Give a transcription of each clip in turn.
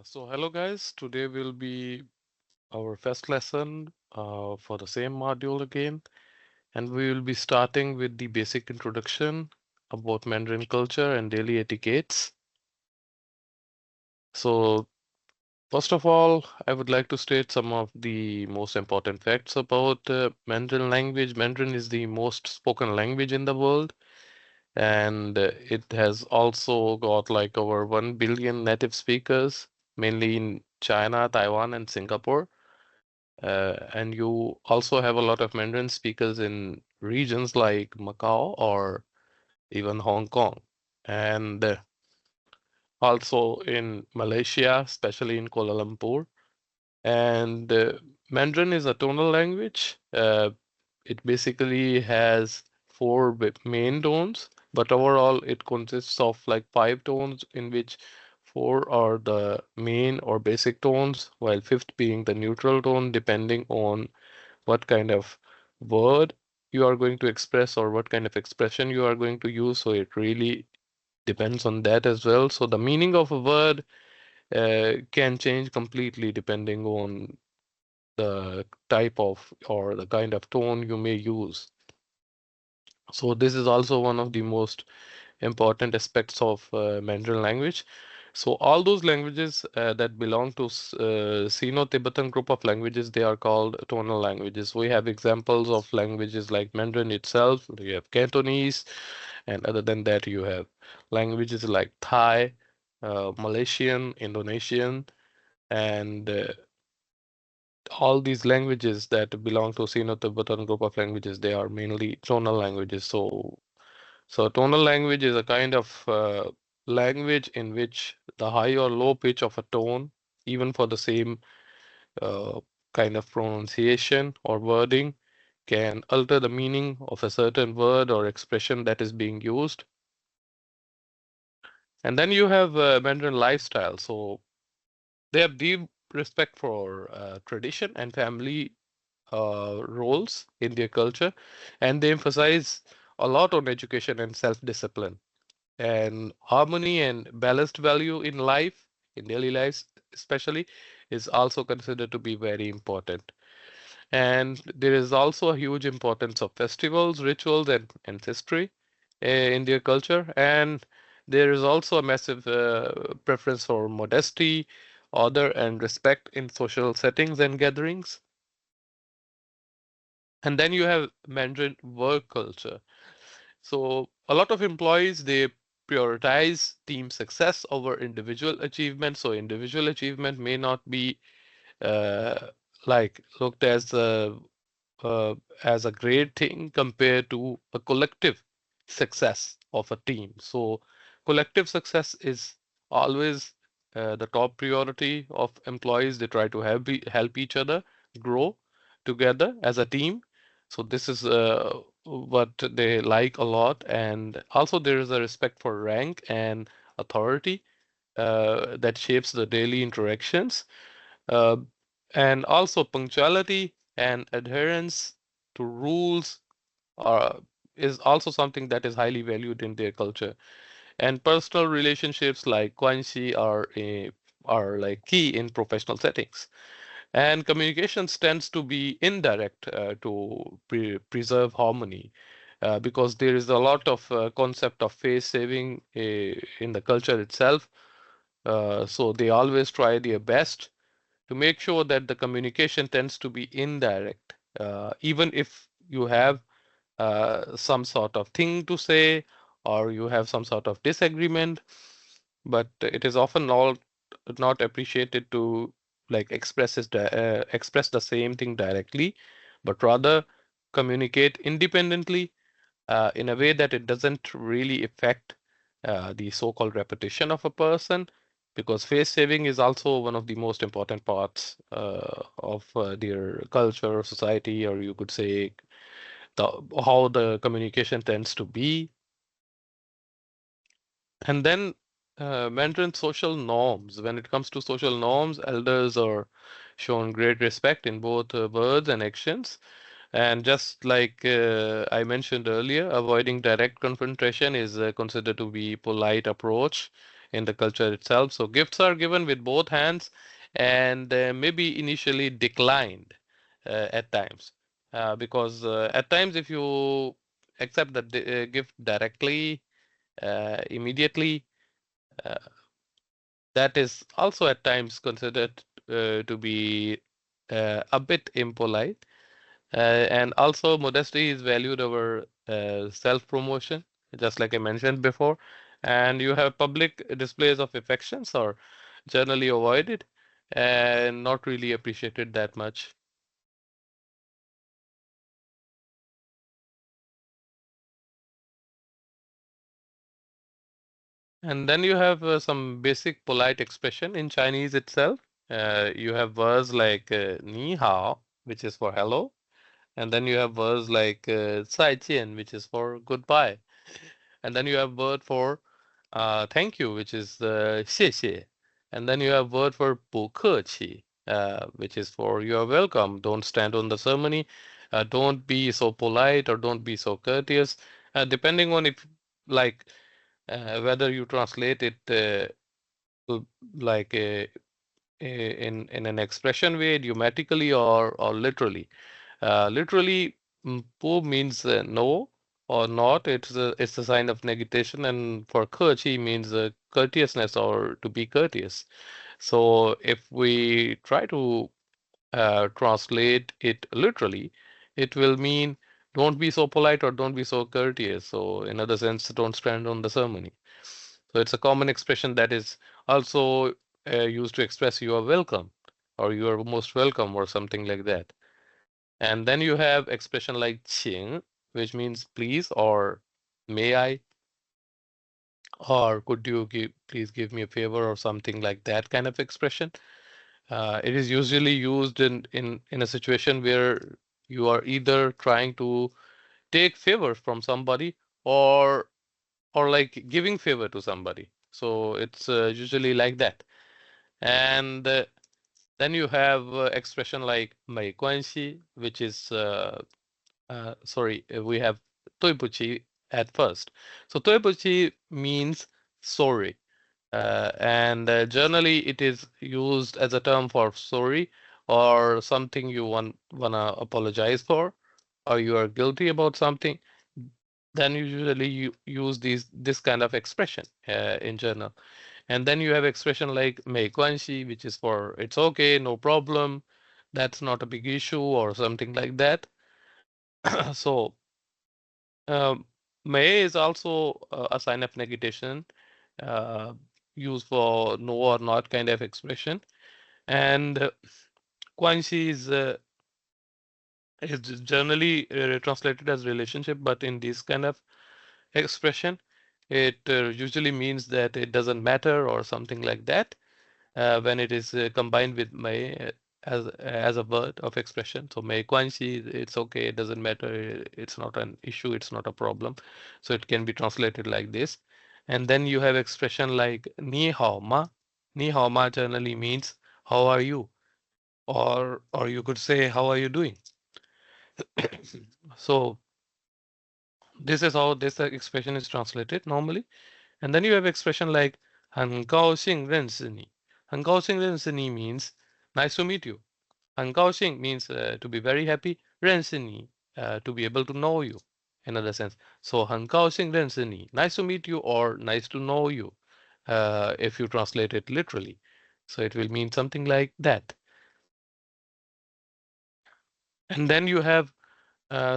So hello guys, today will be our first lesson for the same module again, and we will be starting with the basic introduction about Mandarin culture and daily etiquettes. So first of all, I would like to state some of the most important facts about Mandarin language. Mandarin is the most spoken language in the world, and it has also got like over 1 billion native speakers, mainly in China, Taiwan, and Singapore. And you also have a lot of Mandarin speakers in regions like Macau or even Hong Kong, and also in Malaysia, especially in Kuala Lumpur. And Mandarin is a tonal language. It basically has four main tones, but overall it consists of like five tones, in which four are the main or basic tones, while fifth being the neutral tone, depending on what kind of word you are going to express or what kind of expression you are going to use. So it really depends on that as well. So the meaning of a word can change completely depending on the type of or the kind of tone you may use. So this is also one of the most important aspects of Mandarin language. So all those languages that belong to Sino-Tibetan group of languages, they are called tonal languages. We have examples of languages like Mandarin itself. You have Cantonese, and other than that, you have languages like Thai, Malaysian, Indonesian, and all these languages that belong to Sino-Tibetan group of languages, they are mainly tonal languages. So tonal language is a kind of language in which the high or low pitch of a tone, even for the same uh, kind of pronunciation or wording, can alter the meaning of a certain word or expression that is being used. And then you have Mandarin lifestyle. So they have deep respect for tradition and family roles in their culture, and they emphasize a lot on education and self-discipline. And harmony and balanced value in life, in daily lives especially, is also considered to be very important. And there is also a huge importance of festivals, rituals, and ancestry in their culture. And there is also a massive preference for modesty, order, and respect in social settings and gatherings. And then you have Mandarin work culture. So a lot of employees, they prioritize team success over individual achievement. So individual achievement may not be uh, like looked uh, as a great thing compared to a collective success of a team. So collective success is always the top priority of employees. They try to help each other grow together as a team. So this is what they like a lot. And also there is a respect for rank and authority that shapes the daily interactions. Uh, and also punctuality and adherence to rules are, is also something that is highly valued in their culture. And personal relationships like guanxi are like key in professional settings. And communications tends to be indirect to preserve harmony. Because there is a lot of concept of face saving in the culture itself. So they always try their best to make sure that the communication tends to be indirect, even if you have some sort of thing to say or you have some sort of disagreement, but it is often not appreciated to like express the same thing directly, but rather communicate independently in a way that it doesn't really affect the so-called reputation of a person, because face saving is also one of the most important parts of their culture or society, or you could say the how the communication tends to be. And then Mandarin social norms. When it comes to social norms, elders are shown great respect in both words and actions. And just like I mentioned earlier, avoiding direct confrontation is considered to be polite approach in the culture itself. So gifts are given with both hands and maybe initially declined at times. Because at times, if you accept the gift directly, immediately, uh, that is also at times considered to be a bit impolite. And also, modesty is valued over self-promotion, just like I mentioned before. And you have public displays of affections are generally avoided and not really appreciated that much. And then you have some basic polite expression in Chinese itself. You have words like ni hao, which is for hello, and then you have words like 再见, which is for goodbye. And then you have word for thank you, which is 谢谢. And then you have word for 不客气, which is for you are welcome. Don't stand on the ceremony. Don't be so polite or don't be so courteous. Depending on if like whether you translate it like in an expression way, idiomatically or literally. Literally, po means no or not. It's a sign of negation, and for courtesy means courteousness or to be courteous. So if we try to translate it literally, it will mean don't be so polite or don't be so courteous. So in other sense, don't stand on the ceremony. So it's a common expression that is also used to express you are welcome or you are most welcome or something like that. And then you have expression like 请, which means please or may I or could you please give me a favor or something like that kind of expression. It is usually used in a situation where you are either trying to take favor from somebody or or like giving favor to somebody. So it's usually like that. And then you have expression like 没关系, which is sorry, we have 对不起 at first. So 对不起 means sorry. And generally it is used as a term for sorry or something you wanna apologize for or you are guilty about something. Then usually you use this kind of expression in general. And then you have expression like 没关系, which is for it's okay, no problem, that's not a big issue or something like that. So um, may is also a sign of negation, uh, used for no or not kind of expression. And 关系is generally translated as relationship, but in this kind of expression, it usually means that it doesn't matter or something like that when it is combined with may as a word of expression. So 没关系, it's okay, it doesn't matter, it's not an issue, it's not a problem. So it can be translated like this. And then you have expression like 你好吗. 你好吗 generally means how are you? Or you could say how are you doing? So this is how this expression is translated normally. And then you have expression like 很高兴认识你. 很高兴认识你 means nice to meet you. 很高兴 means to be very happy. 认识你 to be able to know you in other sense. So 很高兴认识你, nice to meet you or nice to know you if you translate it literally. So it will mean something like that. And then you have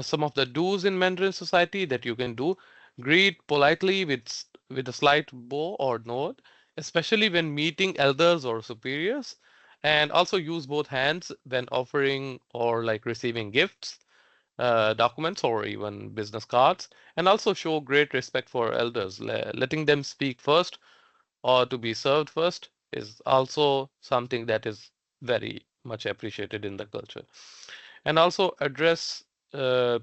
some of the do's in Mandarin society that you can do. Greet politely with a slight bow or nod, especially when meeting elders or superiors, and also use both hands when offering or like receiving gifts, documents, or even business cards, and also show great respect for elders. Letting them speak first or to be served first is also something that is very much appreciated in the culture. And also address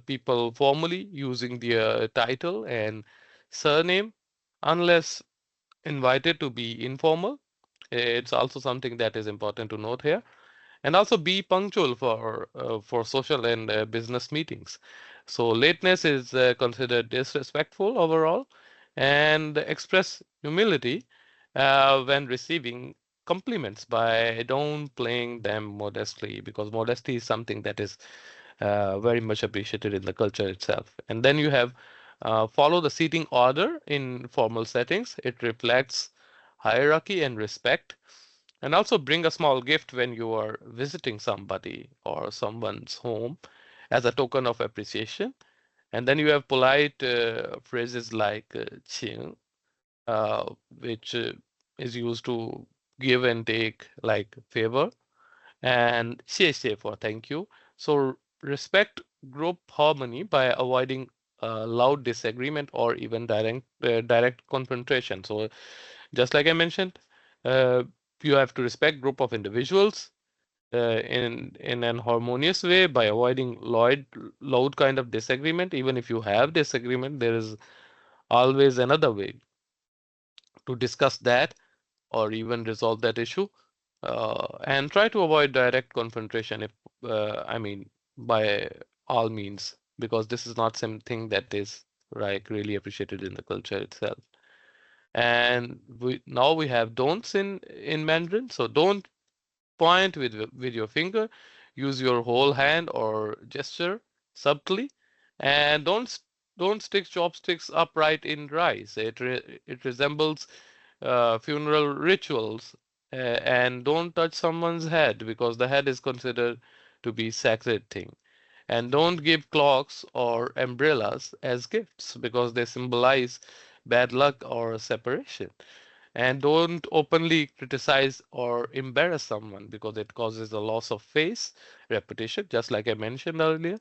people formally using their title and surname unless invited to be informal. It's also something that is important to note here. And also be punctual for social and business meetings. So lateness is considered disrespectful overall, and express humility when receiving compliments by downplaying them modestly, because modesty is something that is very much appreciated in the culture itself. And then you have follow the seating order in formal settings. It reflects hierarchy and respect. And also bring a small gift when you are visiting somebody or someone's home as a token of appreciation. And then you have polite phrases like 请, which is used to give and take like favor, and 谢谢 for thank you. So respect group harmony by avoiding loud disagreement or even direct confrontation. So just like I mentioned, uh, you have to respect group of individuals in an harmonious way by avoiding loud kind of disagreement. Even if you have disagreement, there is always another way to discuss that or even resolve that issue, and try to avoid direct confrontation if I mean by all means, because this is not something that is like really appreciated in the culture itself. And now we have don'ts in Mandarin. So don't point with your finger, use your whole hand or gesture subtly, and don't stick chopsticks upright in rice. It resembles funeral rituals. And don't touch someone's head because the head is considered to be sacred thing. And don't give clocks or umbrellas as gifts because they symbolize bad luck or separation. And don't openly criticize or embarrass someone because it causes a loss of face, reputation, just like I mentioned earlier.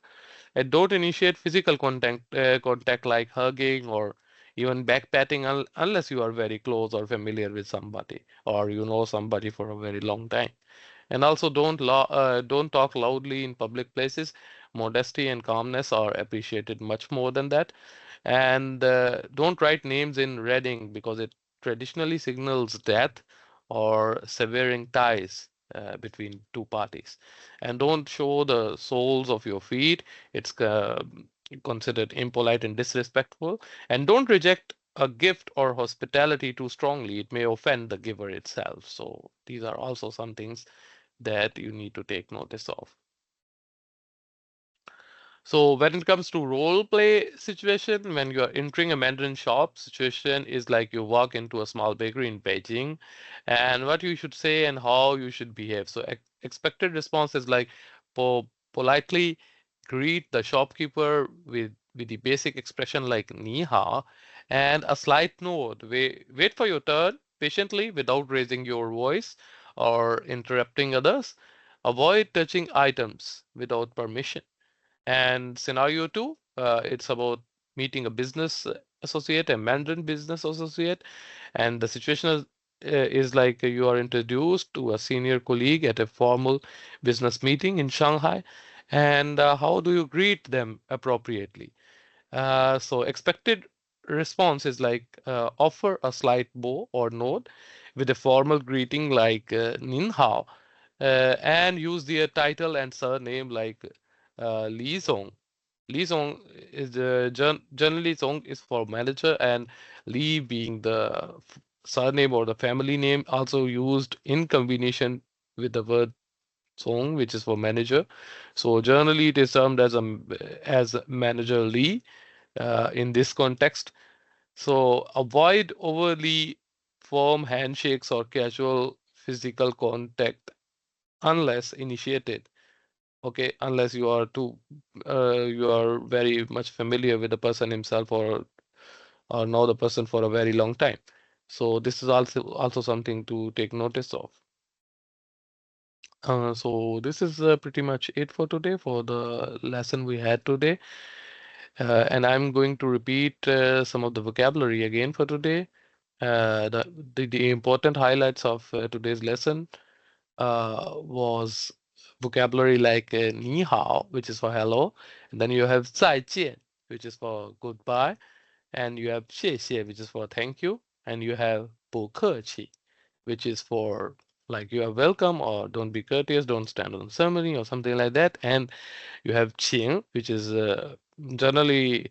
And don't initiate physical contact like hugging or even back patting unless you are very close or familiar with somebody or you know somebody for a very long time. And also don't talk loudly in public places. Modesty and calmness are appreciated much more than that. And don't write names in red ink because it traditionally signals death or severing ties between two parties. And don't show the soles of your feet. It's considered impolite and disrespectful. And don't reject a gift or hospitality too strongly. It may offend the giver itself. So these are also some things that you need to take notice of. So when it comes to role play situation, when you are entering a Mandarin shop, situation is like you walk into a small bakery in Beijing, and what you should say and how you should behave. So expected response is like politely greet the shopkeeper with the basic expression like ni hao, and a slight nod. Wait for your turn patiently without raising your voice or interrupting others. Avoid touching items without permission. And scenario two, it's about meeting a business associate, a Mandarin business associate, and the situation is like you are introduced to a senior colleague at a formal business meeting in Shanghai, and how do you greet them appropriately? So expected response is like offer a slight bow or nod with a formal greeting like Nin Hao, and use their title and surname like Li Song. Li Song is generally Song is for manager, and Li being the surname or the family name also used in combination with the word Song, which is for manager. So generally it is termed as manager Li in this context. So avoid overly firm handshakes or casual physical contact unless initiated. Okay, unless you are very much familiar with the person himself or know the person for a very long time. So this is also something to take notice of. So this is pretty much it for today for the lesson we had today. And I'm going to repeat some of the vocabulary again for today. The important highlights of today's lesson was vocabulary like ni hao, which is for hello, and then you have 再见, which is for goodbye, and you have 谢谢, which is for thank you, and you have 不客气, which is for like you are welcome or don't be courteous, don't stand on ceremony or something like that, and you have 请, which is generally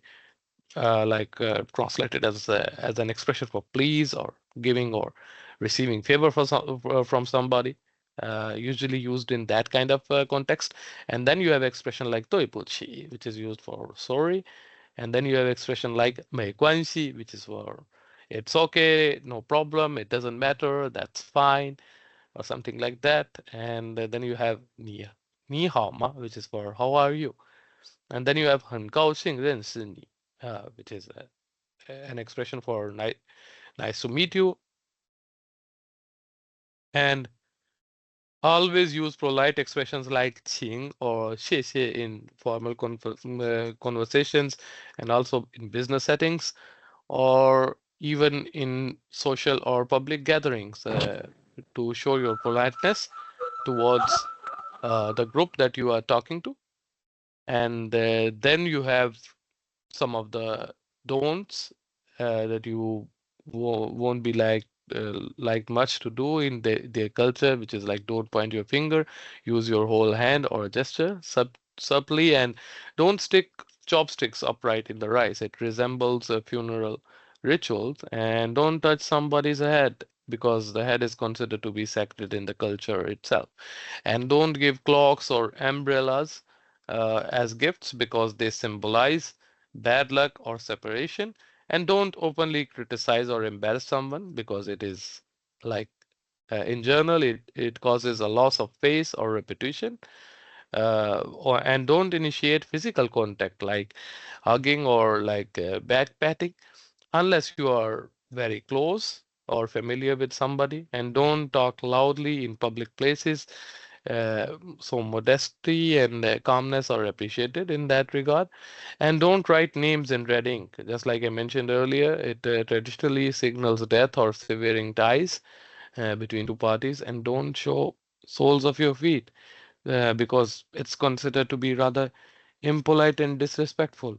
translated as an expression for please or giving or receiving favor from somebody, usually used in that kind of context. And then you have expression like 对不起, which is used for sorry. And then you have expression like 没关系, which is for it's okay, no problem, it doesn't matter, that's fine, or something like that. And then you have 你好吗, which is for how are you. And then you have 很高兴认识你, which is an expression for nice to meet you. And always use polite expressions like 请 or 谢谢 in formal conversations, and also in business settings, or even in social or public gatherings, to show your politeness towards the group that you are talking to. And then you have some of the don'ts that you won't be like much to do in their culture, which is like don't point your finger, use your whole hand or a gesture subtly, and don't stick chopsticks upright in the rice. It resembles a funeral ritual. And don't touch somebody's head because the head is considered to be sacred in the culture itself. And don't give clocks or umbrellas as gifts because they symbolize bad luck or separation. And don't openly criticize or embarrass someone because it is like in general it causes a loss of face or reputation. And don't initiate physical contact like hugging or like back patting unless you are very close or familiar with somebody. And don't talk loudly in public places. So modesty and calmness are appreciated in that regard. And don't write names in red ink. Just like I mentioned earlier, it traditionally signals death or severing ties between two parties. And don't show soles of your feet because it's considered to be rather impolite and disrespectful.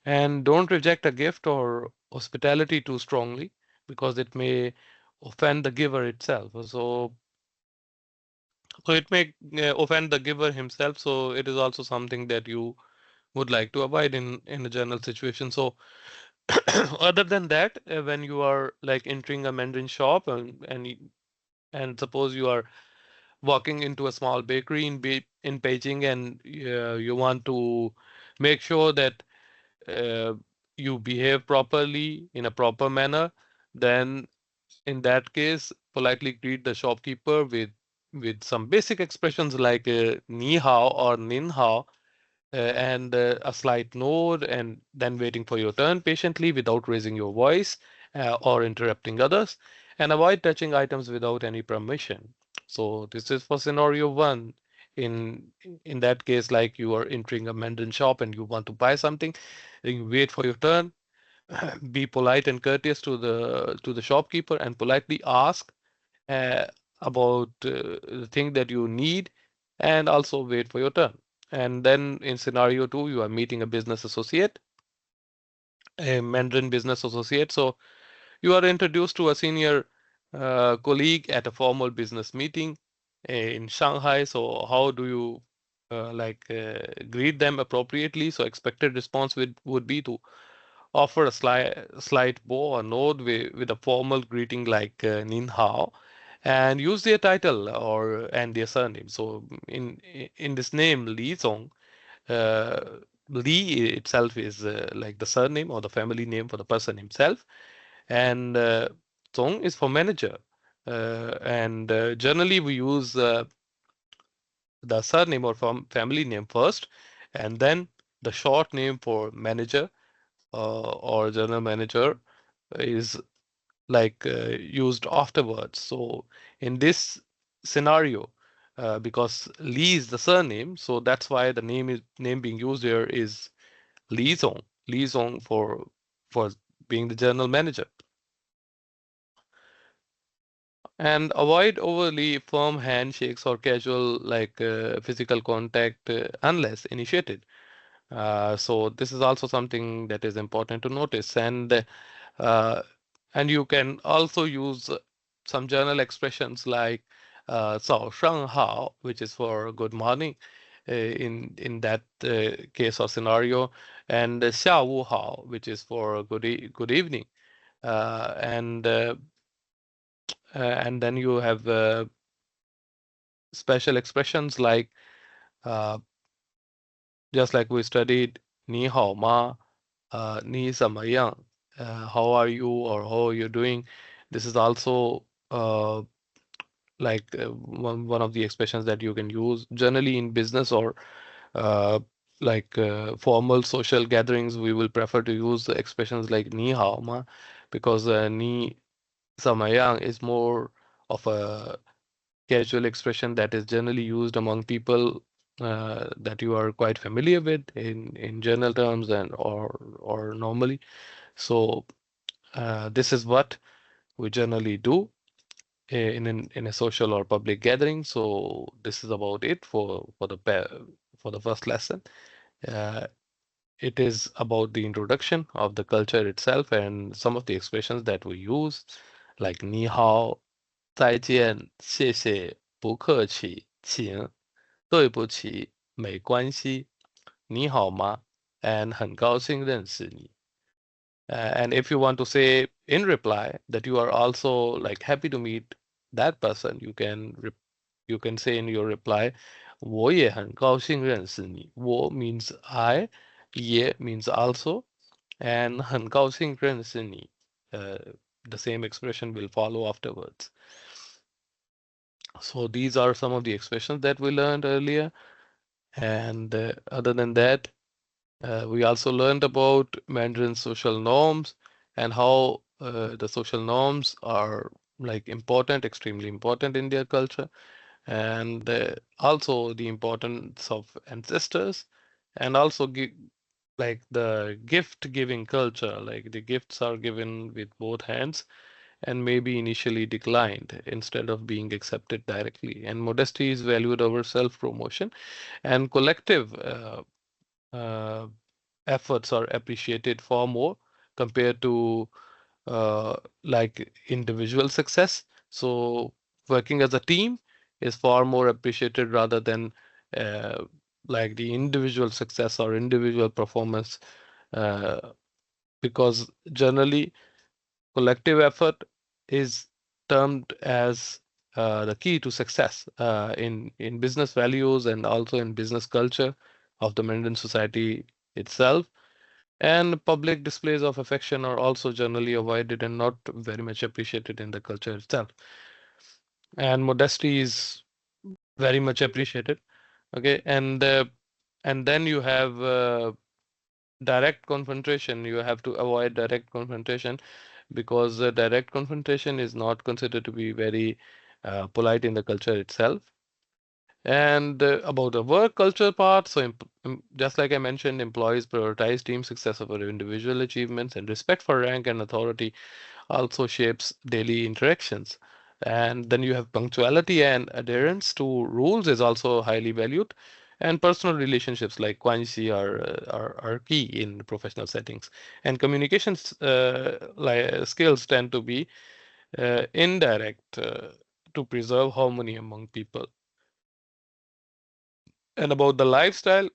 And don't reject a gift or hospitality too strongly because it may offend the giver itself. So it may offend the giver himself. So it is also something that you would like to avoid in a general situation. So other than that, when you are like entering a Mandarin shop and suppose you are walking into a small bakery in Beijing, and you want to make sure that uh, you behave properly in a proper manner, then in that case, politely greet the shopkeeper with some basic expressions like ni hao or nin hao, and a slight nod, and then waiting for your turn patiently without raising your voice or interrupting others, and avoid touching items without any permission. So this is for scenario one. In in that case, like you are entering a Mandarin shop and you want to buy something, then you wait for your turn, be polite and courteous to the shopkeeper, and politely ask uh, about the thing that you need, and also wait for your turn. And then in scenario two, you are meeting a business associate, a Mandarin business associate. So you are introduced to a senior colleague at a formal business meeting in Shanghai. So how do you greet them appropriately? So expected response would be to offer a slight bow or nod with a formal greeting like Nin Hao, and use their title or and their surname. So in this name Li Zong, uh, Li itself is like the surname or the family name for the person himself, and Zong is for manager. And generally we use the surname or family name first, and then the short name for manager or general manager is used afterwards. So in this scenario, because Li is the surname, so that's why the name being used here is Li Zong. Li Zong for being the general manager. And avoid overly firm handshakes or casual physical contact unless initiated. So this is also something that is important to notice. Uh, and you can also use some general expressions like 早上好, which is for good morning in that case or scenario, and 下午好, which is for good evening. And And then you have special expressions like uh, just like we studied ni hao ma, ni samayang, how are you or how are you doing? This is also one of the expressions that you can use generally in business or uh, formal social gatherings. We will prefer to use the expressions like ni hao ma because ni samayang is more of a casual expression that is generally used among people that you are quite familiar with in general terms and or normally. So this is what we generally do in a social or public gathering. So this is about it for the first lesson. Uh, it is about the introduction of the culture itself and some of the expressions that we use, like ni hao, 再见，谢谢，不客气，请，对不起，没关系，你好吗？And 很高兴认识你。And if you want to say in reply that you are also like happy to meet that person, you can say in your reply, 我也很高兴认识你。我 means I, 也 means also, and 很高兴认识你. The same expression will follow afterwards. So these are some of the expressions that we learned earlier. And other than that, we also learned about Mandarin social norms and how the social norms are like important, extremely important in their culture, and also the importance of ancestors, and also like the gift giving culture, like the gifts are given with both hands and maybe initially declined instead of being accepted directly. And modesty is valued over self promotion, and collective uh, efforts are appreciated far more compared to like individual success. So working as a team is far more appreciated rather than uh, like the individual success or individual performance, uh, because generally collective effort is termed as the key to success in business values and also in business culture of the Mandarin society itself. And public displays of affection are also generally avoided and not very much appreciated in the culture itself. And modesty is very much appreciated. Okay, and then you have direct confrontation. You have to avoid direct confrontation because direct confrontation is not considered to be very polite in the culture itself. And about the work culture part, so just like I mentioned, employees prioritize team success over individual achievements, and respect for rank and authority also shapes daily interactions. And then you have punctuality and adherence to rules is also highly valued. And personal relationships like guanxi are key in professional settings. And communications skills tend to be indirect to preserve harmony among people. And about the lifestyle,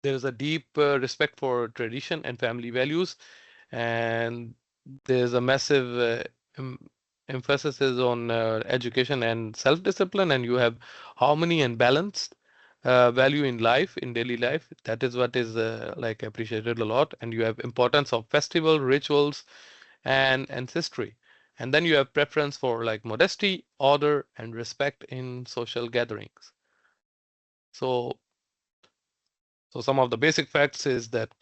there is a deep respect for tradition and family values, and there's a massive emphasis on education and self-discipline, and you have harmony and balanced value in life, in daily life. That is what is like appreciated a lot. And you have importance of festival rituals and ancestry. And then you have preference for like modesty, order, and respect in social gatherings. So So some of the basic facts is that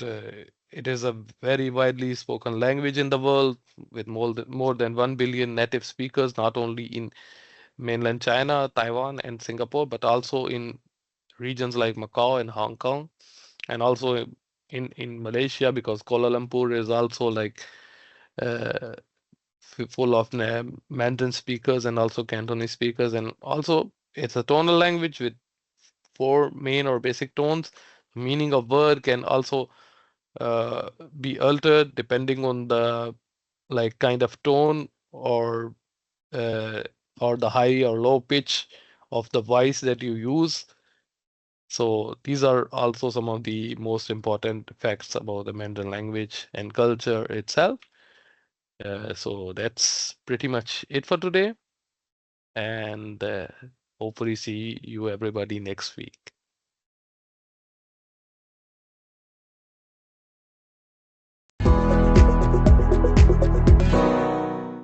it is a very widely spoken language in the world with more than 1 billion native speakers, not only in mainland China, Taiwan, and Singapore, but also in regions like Macau and Hong Kong, and also in Malaysia, because Kuala Lumpur is also like uh, full of Mandarin speakers and also Cantonese speakers, and also it's a tonal language with four main or basic tones. Meaning of word can also uh, be altered depending on the like kind of tone uh, or the high or low pitch of the voice that you use. So these are also some of the most important facts about the Mandarin language and culture itself. So that's pretty much it for today. And hopefully see you everybody next week.